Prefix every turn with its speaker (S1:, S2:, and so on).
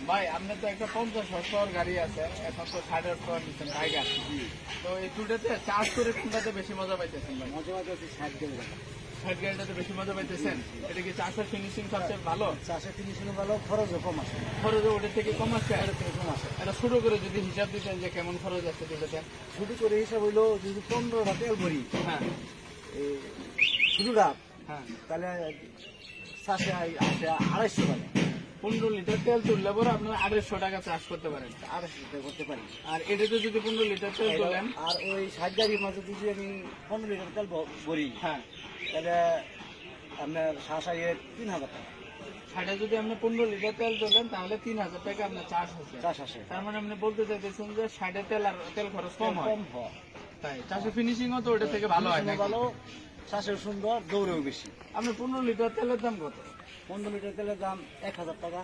S1: ভাই আপনার তো একটা 50 হর্সপাওয়ার গাড়ি আছে, এখন তো 60 হর্সপাওয়ার নিচ্ছেন টাইগার। তো এই দুটাতে চার্জ করে কোনটাতে বেশি মজা পাইতেছেন ভাই?
S2: মজা মজা হচ্ছে 60 গেলে
S1: 60 গাড়িটাতে বেশি মজা পাইতেছেন? এটা কি চার্জের ফিনিশিং সবচেয়ে ভালো?
S2: চাষের ফিনিশিং ভালো, খরচও কম আসে,
S1: খরচও ওটার থেকে কম আসছে?
S2: এর থেকে কম আসে।
S1: এটা শুরু করে যদি হিসাব দিতেন যে কেমন খরচ আছে দুটাতে?
S2: শুধু করে হিসাব হইলো যদি 15টা তেল ভরি
S1: হ্যাঁ
S2: শুধুটা,
S1: হ্যাঁ,
S2: তাহলে চাষে আসে 250 টাকা,
S1: 15 লিটার তেল তুললে পরে আপনারা 250 টাকা চার্জ করতে পারেন।
S2: 250 টাকা করতে পারি।
S1: আর এটাতে যদি 15 লিটার তেল তোলেন,
S2: আর ওই 60 গাড়ির মাঝে যদি আমি 15 লিটার তেল ভরি,
S1: হ্যাঁ,
S2: তাহলে আপনার শাসাইয়ে 3000 টাকা
S1: সেটা যদি আপনি 15 লিটার তেল তোলেন তাহলে 3000 টাকা আপনার চার্জ হচ্ছে।
S2: চাষ আসে।
S1: তার মানে আপনি বলতে চাইতেছেন যে 60 তেল আর তেল খরচ কম হয়।
S2: কম হয়,
S1: তাই চাষের ফিনিশিংও তো ওটা থেকে ভালো হয় না?
S2: ভালো, চাষেও সুন্দর, দৌড়েও বেশি।
S1: আপনি 15 লিটার তেলের দাম কত?
S2: 15 লিটার তেলের দাম 1000 টাকা।